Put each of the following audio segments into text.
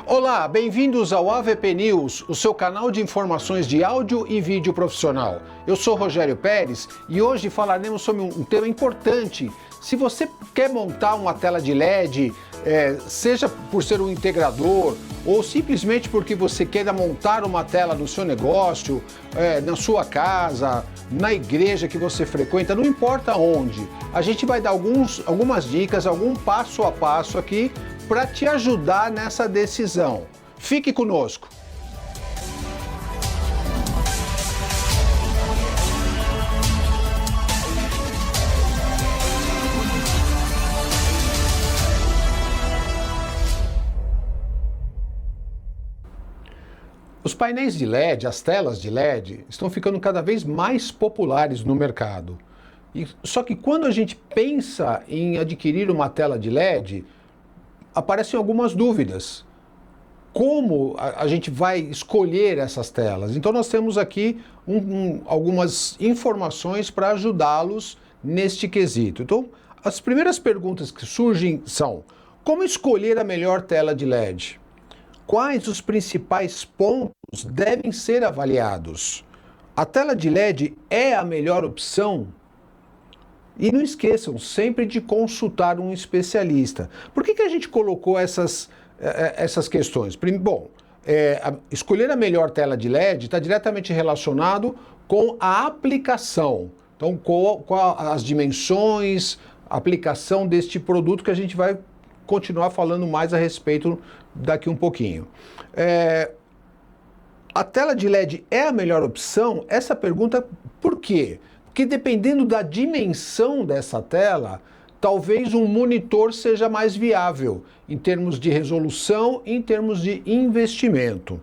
Olá, bem-vindos ao AVP News, o seu canal de informações de áudio e vídeo profissional. Eu sou Rogério Pérez e hoje falaremos sobre um tema importante. Se você quer montar uma tela de LED, seja por ser um integrador ou simplesmente porque você queira montar uma tela no seu negócio, na sua casa, na igreja que você frequenta, não importa onde, a gente vai dar algumas dicas, algum passo a passo aqui para te ajudar nessa decisão. Fique conosco. Os painéis de LED, as telas de LED, estão ficando cada vez mais populares no mercado. Só que quando a gente pensa em adquirir uma tela de LED, aparecem algumas dúvidas. Como a gente vai escolher essas telas? Então nós temos aqui algumas informações para ajudá-los neste quesito. Então, as primeiras perguntas que surgem são: como escolher a melhor tela de LED? Quais os principais pontos devem ser avaliados? A tela de LED é a melhor opção? E não esqueçam sempre de consultar um especialista. Por que a gente colocou essas questões? Bom, escolher a melhor tela de LED está diretamente relacionado com a aplicação. Então, com as dimensões, a aplicação deste produto que a gente vai continuar falando mais a respeito daqui um pouquinho. A tela de LED é a melhor opção? Essa pergunta, por quê? Porque dependendo da dimensão dessa tela, talvez um monitor seja mais viável em termos de resolução e em termos de investimento.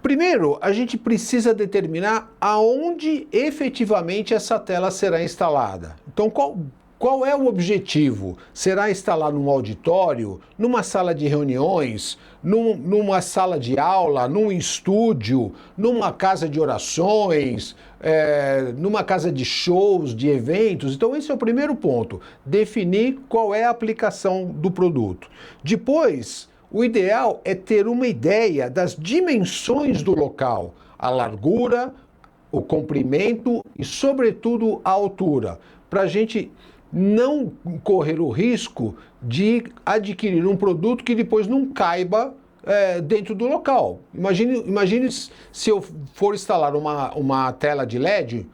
Primeiro, a gente precisa determinar aonde efetivamente essa tela será instalada. Então, qual é o objetivo? Será instalar num auditório, numa sala de reuniões, numa sala de aula, num estúdio, numa casa de orações, numa casa de shows, de eventos? Então esse é o primeiro ponto, definir qual é a aplicação do produto. Depois, o ideal é ter uma ideia das dimensões do local, a largura, o comprimento e, sobretudo, a altura, para a gente não correr o risco de adquirir um produto que depois não caiba dentro do local. Imagine se eu for instalar uma tela de LED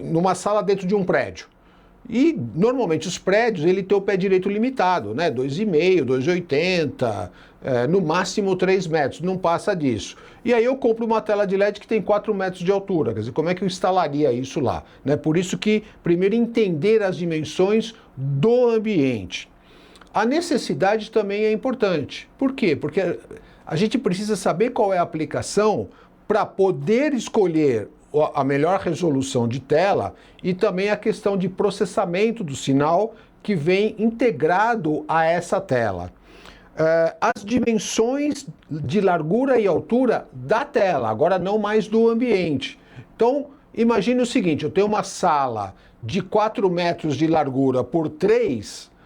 numa sala dentro de um prédio. E normalmente os prédios ele tem o pé direito limitado, né? 2,5, 2,80, no máximo 3 metros, não passa disso. E aí eu compro uma tela de LED que tem 4 metros de altura, quer dizer, como é que eu instalaria isso lá? Né? Por isso que primeiro entender as dimensões do ambiente. A necessidade também é importante. Por quê? Porque a gente precisa saber qual é a aplicação para poder escolher a melhor resolução de tela e também a questão de processamento do sinal que vem integrado a essa tela. As dimensões de largura e altura da tela, agora não mais do ambiente. Então, imagine o seguinte, eu tenho uma sala de 4 metros de largura por 3,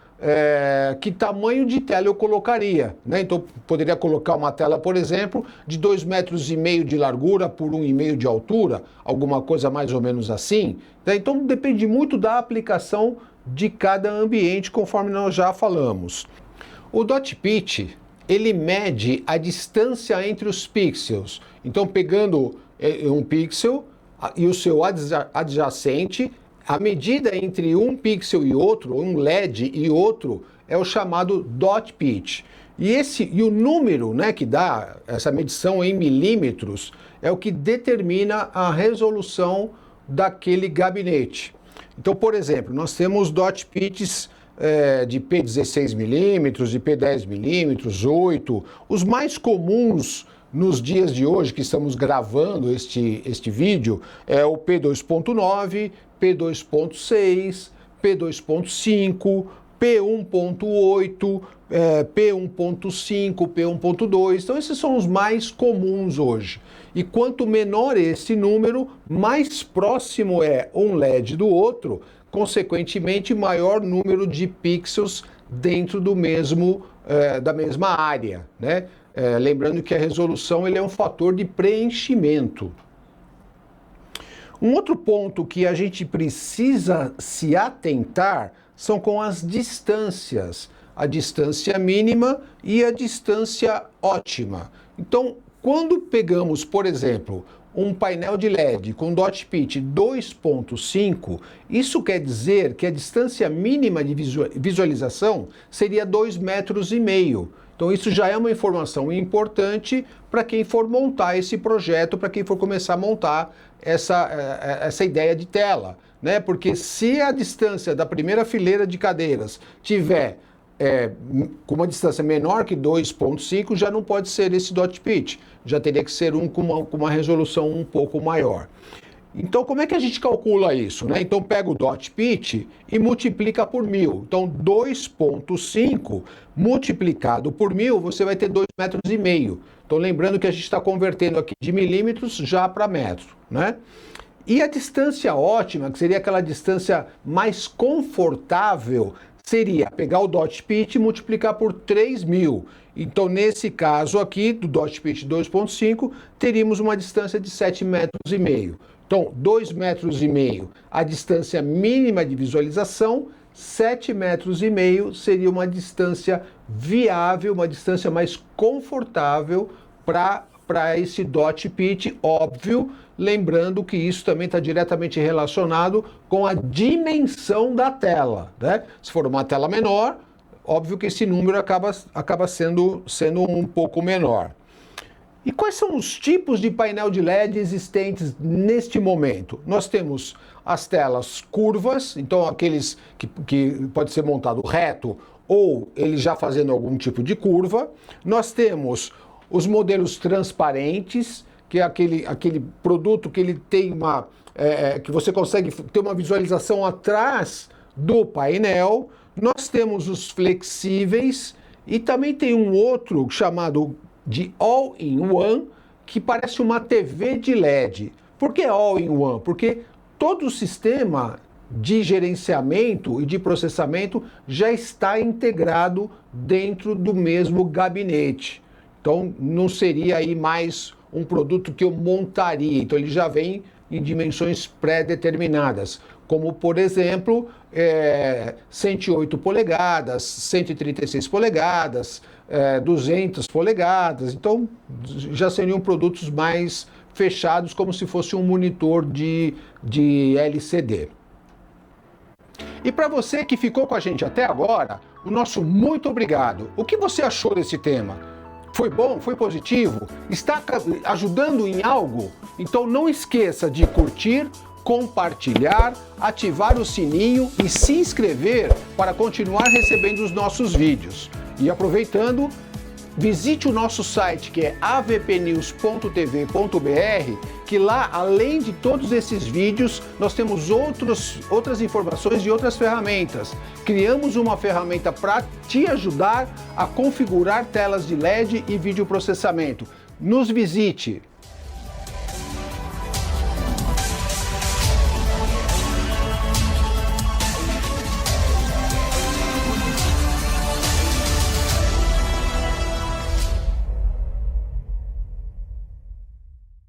que tamanho de tela eu colocaria, né? Então, poderia colocar uma tela, por exemplo, de 2,5 metros de largura por 1,5 de altura, alguma coisa mais ou menos assim. Né? Então, depende muito da aplicação de cada ambiente, conforme nós já falamos. O dot pitch, ele mede a distância entre os pixels. Então, pegando um pixel e o seu adjacente, a medida entre um pixel e outro, um LED e outro, é o chamado dot pitch. E o número, né, que dá essa medição em milímetros é o que determina a resolução daquele gabinete. Então, por exemplo, nós temos dot pitches de P16 milímetros, de P10 milímetros, 8. Os mais comuns nos dias de hoje que estamos gravando este vídeo é o P2.9, P2.6, P2.5, P1.8, P1.5, P1.2. Então esses são os mais comuns hoje. E quanto menor esse número, mais próximo é um LED do outro, consequentemente maior número de pixels dentro do mesmo, da mesma área, né? Lembrando que a resolução ele é um fator de preenchimento. Um outro ponto que a gente precisa se atentar são com as distâncias, a distância mínima e a distância ótima. Então, quando pegamos, por exemplo, um painel de LED com dot pitch 2.5, isso quer dizer que a distância mínima de visualização seria 2,5 metros. Então isso já é uma informação importante para quem for montar esse projeto, para quem for começar a montar essa ideia de tela, né? Porque se a distância da primeira fileira de cadeiras tiver com uma distância menor que 2.5, já não pode ser esse dot pitch, já teria que ser um com uma resolução um pouco maior. Então, como é que a gente calcula isso, né? Então, pega o dot pitch e multiplica por 1000. Então, 2.5 multiplicado por 1000, você vai ter 2,5 metros. Então, lembrando que a gente está convertendo aqui de milímetros já para metro, né? E a distância ótima, que seria aquela distância mais confortável, seria pegar o dot pitch e multiplicar por 3.000. Então, nesse caso aqui, do dot pitch 2.5, teríamos uma distância de 7,5 metros. Então, 2,5 metros, a distância mínima de visualização, 7,5 metros seria uma distância viável, uma distância mais confortável para esse dot pitch, óbvio, lembrando que isso também está diretamente relacionado com a dimensão da tela, né? Se for uma tela menor, óbvio que esse número acaba sendo um pouco menor. E quais são os tipos de painel de LED existentes neste momento? Nós temos as telas curvas, então aqueles que pode ser montado reto ou ele já fazendo algum tipo de curva. Nós temos os modelos transparentes, que é aquele produto que ele tem que você consegue ter uma visualização atrás do painel. Nós temos os flexíveis e também tem um outro chamado de All-in-One, que parece uma TV de LED. Por que All-in-One? Porque todo o sistema de gerenciamento e de processamento já está integrado dentro do mesmo gabinete. Então, não seria aí mais um produto que eu montaria. Então, ele já vem em dimensões pré-determinadas, como, por exemplo, 108 polegadas, 136 polegadas, 200 polegadas. Então, já seriam produtos mais fechados, como se fosse um monitor de LCD. E para você que ficou com a gente até agora, o nosso muito obrigado. O que você achou desse tema? Foi bom? Foi positivo? Está ajudando em algo? Então não esqueça de curtir, compartilhar, ativar o sininho e se inscrever para continuar recebendo os nossos vídeos. E aproveitando, visite o nosso site, que é avpnews.tv.br, que lá, além de todos esses vídeos, nós temos outras informações e outras ferramentas. Criamos uma ferramenta para te ajudar a configurar telas de LED e videoprocessamento. Nos visite!